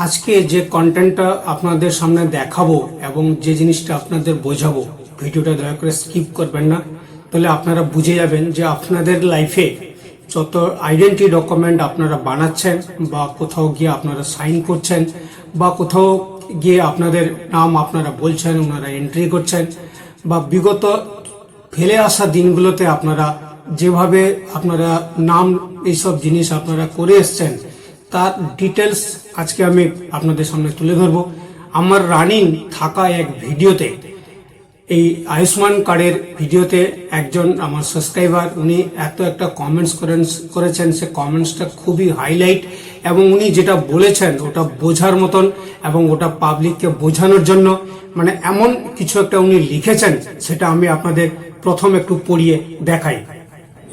আজকে যে কন্টেন্টটা আপনাদের সামনে দেখাবো এবং যে জিনিসটা আপনাদের বোঝাবো, ভিডিওটা দয়া করে স্কিপ করবেন না। তাহলে আপনারা বুঝে যাবেন যে আপনাদের লাইফে যত আইডেন্টি ডকুমেন্ট আপনারা বানাচ্ছেন বা কোথাও গিয়ে আপনারা সাইন করছেন বা কোথাও গিয়ে আপনাদের নাম আপনারা বলছেন, ওনারা এন্ট্রি করছেন, বা বিগত ফেলে আসা দিনগুলোতে আপনারা যেভাবে আপনারা নাম এইসব জিনিস আপনারা করে এসছেন তার ডিটেলস আজকে আমি আপনাদের সামনে তুলে ধরবো। আমার রানিং থাকা এক ভিডিওতে, এই আয়ুষ্মান কার্ডের ভিডিওতে একজন আমার সাবস্ক্রাইবার উনি একটা কমেন্টস করেছেন। সে কমেন্টসটা খুবই হাইলাইট এবং উনি যেটা বলেছেন ওটা বোঝার মতন এবং ওটা পাবলিককে বোঝানোর জন্য মানে এমন কিছু একটা উনি লিখেছেন, সেটা আমি আপনাদের প্রথম একটু পড়িয়ে দেখাই।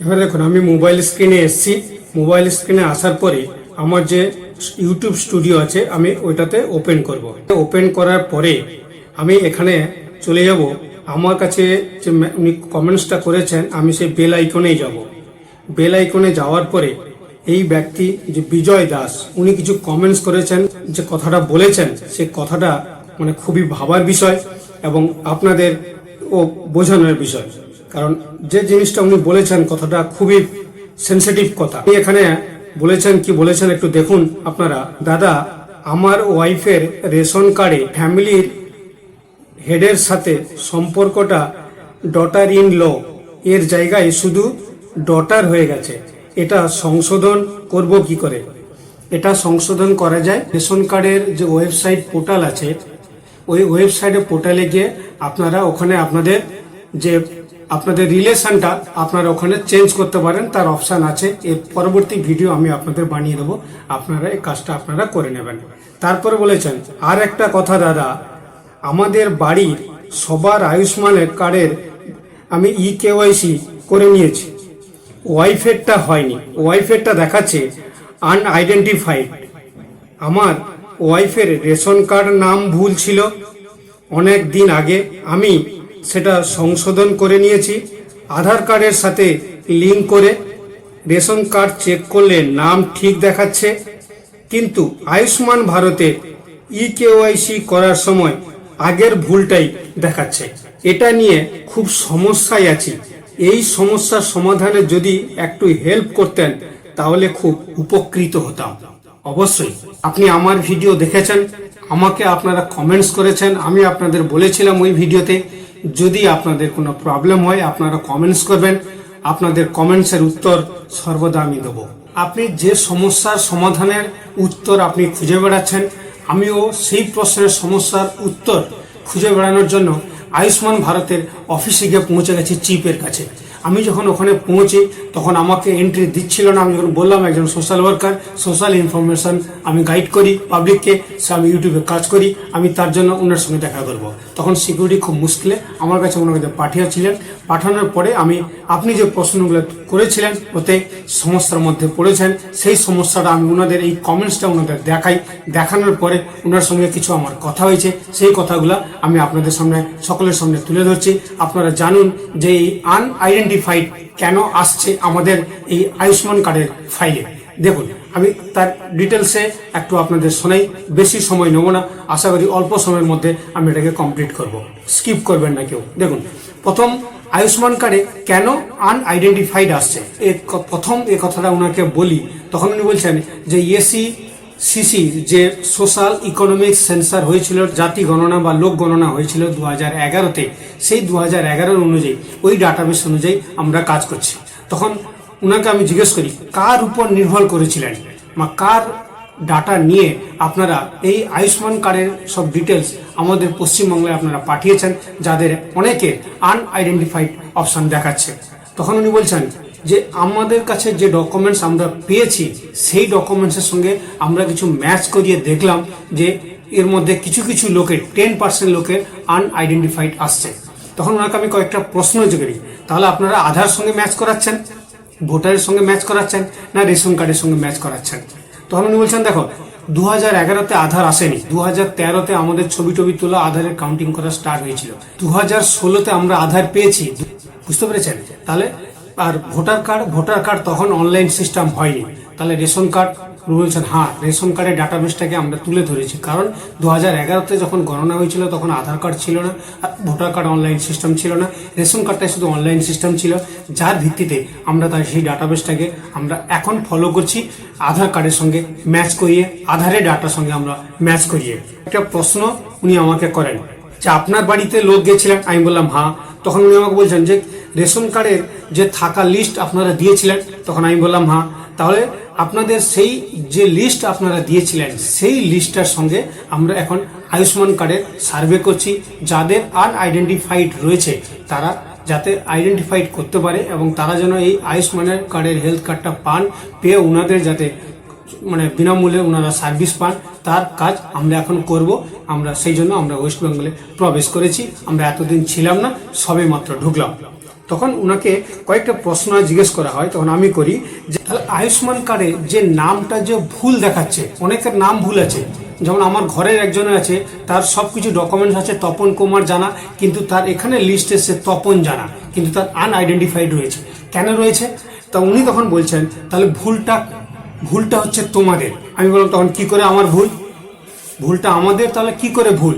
এবার দেখুন, আমি মোবাইল স্ক্রিনে এসেছি। মোবাইল স্ক্রিনে আসার পরে আমার যে ইউটিউব স্টুডিও আছে আমি ওইটাতে ওপেন করব। ওপেন করার পরে আমি এখানে চলে যাব। আমার কাছে যে উনি কমেন্টসটা করেছেন, আমি সেই বেল আইকনেই যাব। বেল আইকনে যাওয়ার পরে এই ব্যক্তি যে বিজয় দাস, উনি কিছু কমেন্টস করেছেন। যে কথাটা বলেছেন সেই কথাটা মানে খুবই ভাবার বিষয় এবং আপনাদের ও বোঝানোর বিষয়। কারণ যে জিনিসটা উনি বলেছেন কথাটা খুবই সেন্সিটিভ কথা। এখানে বলেছেন কি বলেছেন একটু দেখুন আপনারা। দাদা, আমার ওয়াইফের রেশন কার্ডে ফ্যামিলির হেডের সাথে সম্পর্কটা ডটার ইন ল এর জায়গায় শুধু ডটার হয়ে গেছে। এটা সংশোধন করব কি করে? এটা সংশোধন করা যায় রেশন কার্ডের যে ওয়েবসাইট পোর্টাল আছে, ওই ওয়েবসাইটে পোর্টালে গিয়ে আপনারা ওখানে আপনাদের রিলেশনটা আপনারা ওখানে চেঞ্জ করতে পারেন, তার অপশান আছে। এর পরবর্তী ভিডিও আমি আপনাদের বানিয়ে দেবো, আপনারা এই কাজটা আপনারা করে নেবেন। তারপরে বলেছেন আর একটা কথা দাদা, আমাদের বাড়ির সবার আয়ুষ্মানের কার্ডের আমি KYC করে নিয়েছি, ওয়াইফেরটা হয়নি। ওয়াইফেরটা দেখাচ্ছে আনআইডেন্টিফাইড। আমার ওয়াইফের রেশন কার্ড নাম ভুল ছিল অনেক দিন আগে, আমি সেটা সংশোধন করে নিয়েছি। আধার কার্ডের সাথে লিঙ্ক করে রেশন কার্ড চেক করলে নাম ঠিক দেখাচ্ছে, কিন্তু আয়ুষ্মান ভারতে KYC করার সময় আগের ভুলটাই দেখাচ্ছে। এটা নিয়ে খুব সমস্যায় আছি। এই সমস্যার সমাধানে যদি একটু হেল্প করতেন তাহলে খুব উপকৃত হতাম। অবশ্যই আপনি আমার ভিডিও দেখেছেন, আমাকে আপনারা কমেন্টস করেছেন। আমি আপনাদের বলেছিলাম ওই ভিডিওতে যদি আপনাদের কোনো প্রবলেম হয় আপনারা কমেন্টস করবেন, আপনাদের কমেন্টসের উত্তর সর্বদা আমি দেব। আপনি যে সমস্যার সমাধানের উত্তর আপনি খুঁজে বেড়াচ্ছেন, আমিও সেই প্রশ্নের সমস্যার উত্তর খুঁজে বেড়ানোর জন্য আয়ুষ্মান ভারতের অফিসে গিয়ে পৌঁছে গেছি চিফের কাছে। আমি যখন ওখানে পৌঁছি তখন আমাকে এন্ট্রি দিচ্ছিল না। আমি যখন বললাম একজন সোশ্যাল ওয়ার্কার, সোশ্যাল ইনফরমেশন আমি গাইড করি পাবলিককে, আমি ইউটিউবে কাজ করি, আমি তার জন্য ওনার সঙ্গে দেখা করব। তখন সিকিউরিটি খুব মুশকিলে আমার কাছে ওনাকে পাঠিয়েছিলেন। পাঠানোর পরে আপনি যে প্রশ্নগুলো করেছিলেন ওতে সমস্যার মধ্যে পড়েছেন, সেই সমস্যাটা আমি ওনাদের এই কমেন্টসটা ওনাদের দেখানোর পরে ওনার সঙ্গে কিছু আমার কথা হয়েছে। সেই কথাগুলো আমি আপনাদের সামনে সকলের সামনে তুলে ধরছি। আপনারা জানুন যে এই আনআইডেন্টিফাইড কেন আসছে আমাদের এই আয়ুষ্মান কার্ডের ফাইলে। দেখুন, আমি তার ডিটেলসে একটু আপনাদের শোনাই, বেশি সময় নেব না। আশা করি অল্প সময়ের মধ্যে আমি এটাকে কমপ্লিট করব, স্কিপ করবেন না কেউ। দেখুন, প্রথম আয়ুষ্মান কার্ডে কেন আনআইডেন্টিফাইড আসছে প্রথম এই কথাটা ওনাকে বলি। তখন উনি বলছেন যে SECC যে সোশ্যাল ইকোনমিক সেন্সার হয়েছিল, জাতি গণনা বা লোক গণনা হয়েছিল 2011-তে, সেই 2011 অনুযায়ী ওই ডাটাবেস অনুযায়ী আমরা কাজ করছি। তখন ওনাকে আমি জিজ্ঞেস করি কার উপর নির্ভর করেছিলেন বা কার ডাটা নিয়ে আপনারা এই আয়ুষ্মান কার্ডের সব ডিটেলস আমাদের পশ্চিমবাংলায় আপনারা পাঠিয়েছেন, যাদের অনেকে আনআইডেন্টিফাইড অপশন দেখাচ্ছে। তখন উনি বলছেন যে আমাদের কাছে যে ডকুমেন্টস আমরা পেয়েছি সেই ডকুমেন্টসের সঙ্গে আমরা কিছু ম্যাচ করিয়ে দেখলাম যে এর মধ্যে কিছু কিছু লোকের 10% লোকের আনআইডেন্টিফাইড আসছে। তখন ওনাকে আমি কয়েকটা প্রশ্ন করি, তাহলে আপনারা আধার সঙ্গে ম্যাচ করাচ্ছেন, ভোটারের সঙ্গে ম্যাচ করাচ্ছেন, না রেশন কার্ডের সঙ্গে ম্যাচ করাচ্ছেন? তখন উনি বলছেন দেখো 2011-তে আধার আসেনি, 2013-তে আমাদের ছবি তোলা আধারের কাউন্টিং করা স্টার্ট হয়েছিল, 2016-তে আমরা আধার পেয়েছি। বুঝতে পেরেছেন? তাহলে আর ভোটার কার্ড তখন অনলাইন সিস্টেম হয়নি, তাহলে রেশন কার্ড উনি বলছেন হ্যাঁ রেশন কার্ডের ডাটাবেসটাকে আমরা তুলে ধরেছি, কারণ 2011-তে যখন গণনা হয়েছিল তখন আধার কার্ড ছিল না, ভোটার কার্ড অনলাইন সিস্টেম ছিল না, রেশন কার্ডটাই শুধু অনলাইন সিস্টেম ছিল, যার ভিত্তিতে আমরা তাই সেই ডাটাবেসটাকে আমরা এখন ফলো করছি আধার কার্ডের সঙ্গে ম্যাচ করিয়ে, আধারের ডাটার সঙ্গে আমরা ম্যাচ করিয়ে। একটা প্রশ্ন উনি আমাকে করেন যে আপনার বাড়িতে লোক গেছিলেন, আমি বললাম হ্যাঁ। তখন উনি আমাকে বলছেন যে রেশন কার্ডের যে থাকা লিস্ট আপনারা দিয়েছিলেন, তখন আমি বললাম হ্যাঁ। তাহলে আপনাদের সেই যে লিস্ট আপনারা দিয়েছিলেন সেই লিস্টটার সঙ্গে আমরা এখন আয়ুষ্মান কার্ডের সার্ভে করছি, যাদের আনআইডেন্টিফাইড রয়েছে তারা যাতে আইডেন্টিফাইড করতে পারে এবং তারা যেন এই আয়ুষ্মানের কার্ডের হেলথ কার্ডটা পান, পেয়ে ওনাদের যাতে মানে বিনামূল্যে ওনারা সার্ভিস পান, তার কাজ আমরা এখন করব। আমরা সেই জন্য আমরা ওয়েস্ট বেঙ্গলে প্রবেশ করেছি, আমরা এতদিন ছিলাম না, সবে মাত্র ঢুকলাম। তখন ওনাকে কয়েকটা প্রশ্ন জিজ্ঞেস করা হয়, তখন আমি করি যে আয়ুষ্মান কার্ডে যে নামটা যে ভুল দেখাচ্ছে, অনেকের নাম ভুল আছে, যেমন আমার ঘরের একজনের আছে, তার সবকিছু ডকুমেন্টস আছে তপন কুমার জানা, কিন্তু তার এখানে লিস্ট এসে তপন জানা, কিন্তু তার আনআইডেন্টিফাইড রয়েছে। কেন রয়েছে? তা উনি তখন বলছেন তাহলে ভুলটা হচ্ছে তোমাদের। আমি বললাম তখন কি করে আমার ভুলটা আমাদের, তাহলে কি করে ভুল?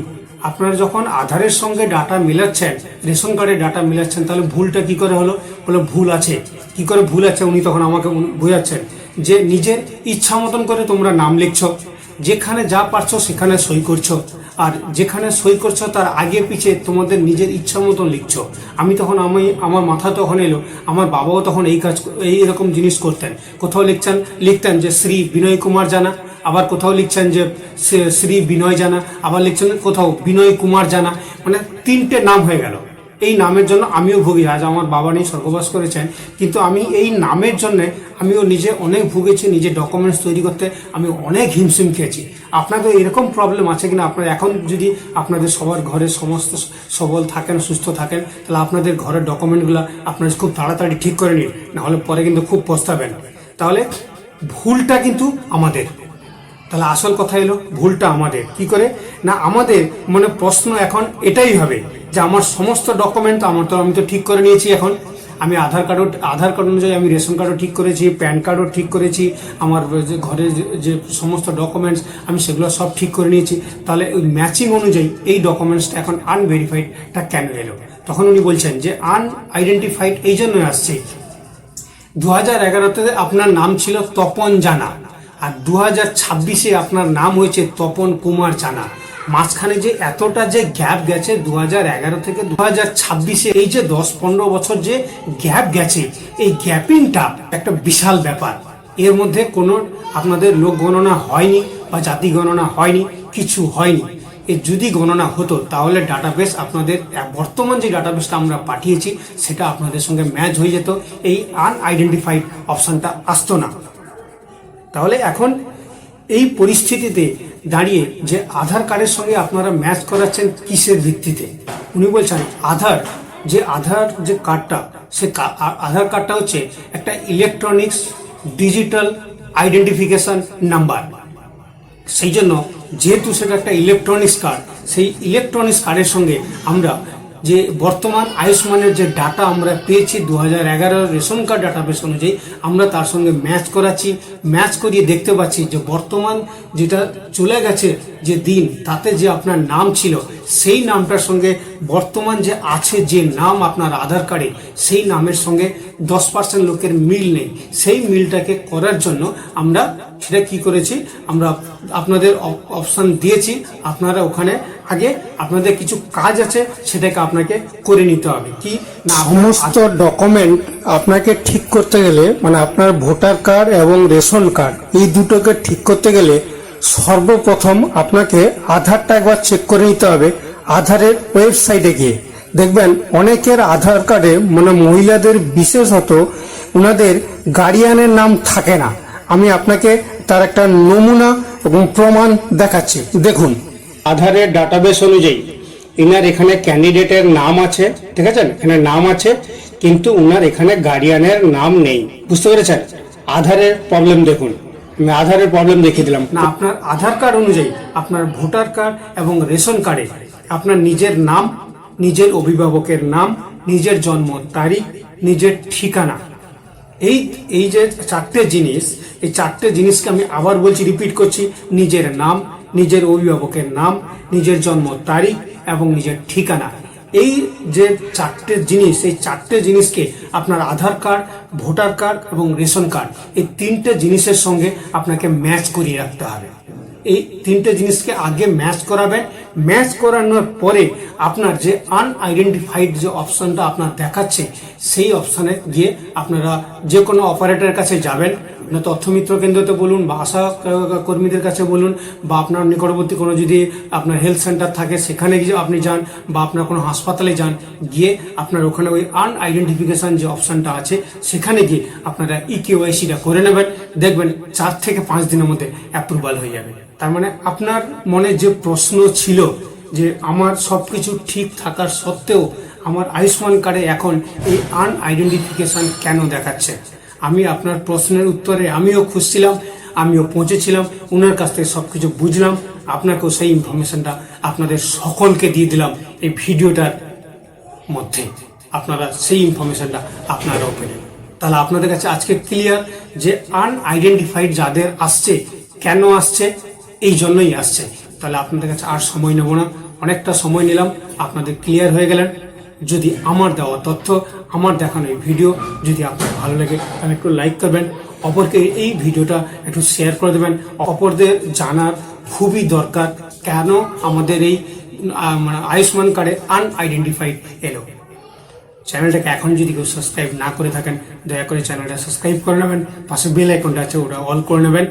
আপনারা যখন আধারের সঙ্গে ডাটা মিলাচ্ছেন, রেশন কার্ডের ডাটা মিলাচ্ছেন, তাহলে ভুলটা কি করে হলো? বলে ভুল আছে। কি করে ভুল আছে? উনি তখন আমাকে বোঝাচ্ছেন যে নিজের ইচ্ছা মতন করে তোমরা নাম লিখছো, যেখানে যা পারছো সেখানে সই করছো, আর যেখানে সই করছো তার আগে পিছে তোমাদের নিজের ইচ্ছা মতন লিখছো। আমার মাথা তখন এলো, আমার বাবাও তখন এই রকম জিনিস করতেন। কোথাও লিখতেন যে শ্রী বিনয় কুমার জানা, আবার কোথাও লিখছেন যে শ্রী বিনয় জানা, আবার লিখছেন কোথাও বিনয় কুমার জানা, মানে 3টে নাম হয়ে গেল। এই নামের জন্য আমিও ভুগি। আজ আমার বাবা নেই, স্বর্গবাস করেছেন, কিন্তু আমি এই নামের জন্য আমিও নিজে অনেক ভুগেছি। নিজে ডকুমেন্টস তৈরি করতে আমি অনেক হিমশিম খেয়েছি। আপনাদের এরকম প্রবলেম আছে কিনা? আপনারা এখন যদি আপনাদের সবার ঘরে সমস্ত সবল থাকেন, সুস্থ থাকেন, তাহলে আপনাদের ঘরের ডকুমেন্টগুলো আপনারা খুব তাড়াতাড়ি ঠিক করে নিন, নাহলে পরে কিন্তু খুব পস্তাবেন। তাহলে ভুলটা কিন্তু আমাদের। তাহলে আসল কথা এলো ভুলটা আমাদের। কি করে না, আমাদের মনে প্রশ্ন এখন এটাই হবে যে আমার সমস্ত ডকুমেন্ট আমি তো ঠিক করে নিয়েছি। এখন আমি আধার কার্ড অনুযায়ী আমি রেশন কার্ডও ঠিক করেছি, প্যান কার্ডও ঠিক করেছি, আমার যে ঘরের যে সমস্ত ডকুমেন্টস আমি সেগুলো সব ঠিক করে নিয়েছি। তাহলে ওই ম্যাচিং অনুযায়ী এই ডকুমেন্টসটা এখন আনভেরিফাইডটা কেন এলো? তখন উনি বলছেন যে আনআইডেন্টিফাইড এই জন্য আসছে, 2011-তে আপনার নাম ছিল তপন জানা, আর 2026-এ আপনার নাম হয়েছে তপন কুমার জানা। মাঝখানে যে এতটা যে গ্যাপ গেছে 2011 থেকে 2026-এ, এই যে 10-15 বছর যে গ্যাপ গেছে, এই গ্যাপিংটা একটা বিশাল ব্যাপার। এর মধ্যে কোনো আপনাদের লোক গণনা হয়নি বা জাতি গণনা হয়নি, কিছু হয়নি। যদি গণনা হতো তাহলে ডাটাবেস আপনাদের বর্তমান যে ডাটাবেসটা আমরা পাঠিয়েছি সেটা আপনাদের সঙ্গে ম্যাচ হয়ে যেত, এই আনআইডেন্টিফাইড অপশনটা আসতো না। তাহলে এখন এই পরিস্থিতিতে দাঁড়িয়ে যে আধার কার্ডের সঙ্গে আপনারা ম্যাচ করাচ্ছেন কিসের ভিত্তিতে? উনি বলছেন আধার যে কার্ডটা, সে আধার কার্ডটা হচ্ছে একটা ইলেকট্রনিক্স ডিজিটাল আইডেন্টিফিকেশন নাম্বার। সেই জন্য যেহেতু সেটা একটা ইলেকট্রনিক্স কার্ড, সেই ইলেকট্রনিক্স কার্ডের সঙ্গে আমরা যে বর্তমান আয়ুষ্মানের যে ডাটা আমরা পেয়েছি 2011 রেশন কার্ড ডাটাবেস অনুযায়ী, আমরা তার সঙ্গে ম্যাচ করিয়ে দেখতে পাচ্ছি যে বর্তমান যেটা চলে গেছে যে দিন, তাতে যে আপনার নাম ছিল সেই নামটার সঙ্গে বর্তমান যে আছে যে নাম আপনার আধার কার্ডে, সেই নামের সঙ্গে 10% লোকের মিল নেই। সেই মিলটাকে করার জন্য আমরা সেটা কি করেছি, আমরা আপনাদের অপশন দিয়েছি। আপনারা ওখানে আগে আপনাদের কিছু কাজ আছে, সেটাকে আপনাকে করে নিতে হবে। কি না, সমস্ত ডকুমেন্ট আপনাকে ঠিক করতে গেলে, মানে আপনার ভোটার কার্ড এবং রেশন কার্ড এই দুটোকে ঠিক করতে গেলে সর্বপ্রথম আপনাকে আধারটা একবার চেক করে নিতে হবে। আধারের ওয়েবসাইটে গিয়ে দেখবেন অনেকের আধার কার্ডে, মানে মহিলাদের বিশেষত, ওনাদের গার্ডিয়ানের নাম থাকে না। আমি আপনাকে তার একটা নমুনা এবং প্রমাণ দেখাচ্ছি। দেখুন, আধারের ডাটাবেস অনুযায়ী ইনার এখানে ক্যান্ডিডেটের নাম আছে, ঠিক আছে, এখানে নাম আছে, কিন্তু উনার এখানে গার্ডিয়ানের নাম নেই। বুঝতে পেরেছেন? আধারের প্রবলেম দেখুন, আমি আধারের প্রবলেম দেখিয়ে দিলাম না। আপনার আধার কার্ড অনুযায়ী আপনার ভোটার কার্ড এবং রেশন কার্ডে আপনার নিজের নাম, নিজের অভিভাবকের নাম, নিজের জন্ম তারিখ, নিজের ঠিকানা, এই এই যে চারটে জিনিস, এই চারটে জিনিসকে আমি আবার বলছি, রিপিট করছি: নিজের নাম, নিজের অভিভাবকের নাম, নিজের জন্ম তারিখ এবং নিজের ঠিকানা। এই যে চারটে জিনিস, এই চারটে জিনিসকে আপনার আধার কার্ড, ভোটার কার্ড এবং রেশন কার্ড, এই তিনটে জিনিসের সঙ্গে আপনাকে ম্যাচ করিয়ে রাখতে হবে। এই তিনটে জিনিসকে আগে ম্যাচ করাবেন। ম্যাচ করানোর পরে আপনার যে আনআইডেন্টিফাইড যে অপশনটা আপনার দেখাচ্ছে, সেই অপশানে গিয়ে আপনারা যে কোনো অপারেটরের কাছে যাবেন, তথ্যমিত্র কেন্দ্রতে বলুন বা আশা কর্মীদের কাছে বলুন, বা আপনার নিকটবর্তী কোনো যদি আপনার হেলথ সেন্টার থাকে সেখানে গিয়ে আপনি যান, বা আপনার কোনো হাসপাতালে যান, গিয়ে আপনার ওখানে ওই আনআইডেন্টিফিকেশন যে অপশানটা আছে সেখানে গিয়ে আপনারা ইকেওয়াইসিটা করে নেবেন। দেখবেন 4 থেকে 5 দিনের মধ্যে অ্যাপ্রুভাল হয়ে যাবে। তার মানে আপনার মনে যে প্রশ্ন ছিল যে আমার সবকিছু ঠিক থাকার সত্ত্বেও আমার আয়ুষ্মান কার্ডে এখন এই আনআইডেন্টিফিকেশন কেন দেখাচ্ছে, আমি আপনার প্রশ্নের উত্তরে আমিও খুঁজছিলাম, আমিও পৌঁছেছিলাম, ওনার কাছ থেকে সবকিছু বুঝলাম, আপনাকেও সেই ইনফরমেশনটা আপনাদের সকলকে দিয়ে দিলাম এই ভিডিওটার মধ্যে। আপনারা সেই ইনফরমেশনটা আপনারাও পেলেন। তাহলে আপনাদের কাছে আজকে ক্লিয়ার যে আনআইডেন্টিফাইড যাদের আসছে, কেন আসছে, এই জন্যই আসছে। তাহলে আপনাদের কাছে আর সময় নেব না, অনেকটা সময় নিলাম, আপনাদের ক্লিয়ার হয়ে গেলেন। যদি আমার দেওয়া তথ্য, আমার দেখানো এই ভিডিও যদি আপনার ভালো লাগে তাহলে একটু লাইক করবেন, অপরকে এই ভিডিওটা একটু শেয়ার করে দেবেন। অপরদের জানার খুবই দরকার কেন আমাদের এই আয়ুষ্মান কার্ডে আনআইডেন্টিফাইড এলো। চ্যানেলটাকে এখন যদি কেউ সাবস্ক্রাইব না করে থাকেন, দয়া করে চ্যানেলটা সাবস্ক্রাইব করে নেবেন, পাশে বেল আইকনটা আছে ওটা অল করে নেবেন,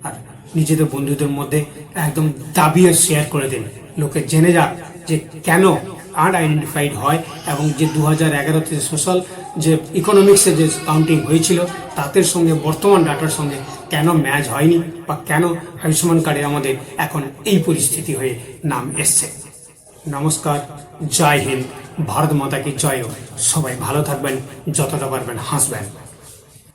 আর নিজেদের বন্ধুদের মধ্যে একদম দাবিয়ে শেয়ার করে দিন, লোকে জেনে যাক যে কেন আনআইডেন্টিফাইড হয়, এবং যে 2011তে সোশ্যাল যে ইকোনমিক্সের যে কাউন্টিং হয়েছিল তাদের সঙ্গে বর্তমান ডাটার সঙ্গে কেন ম্যাচ হয়নি, বা কেন আয়ুষ্মান কার্ডে আমাদের এখন এই পরিস্থিতি হয়ে নাম এসছে। নমস্কার, জয় হিন্দ, ভারত মাতা কি জয় হোক। সবাই ভালো থাকবেন, যতটা পারবেন হাসবেন।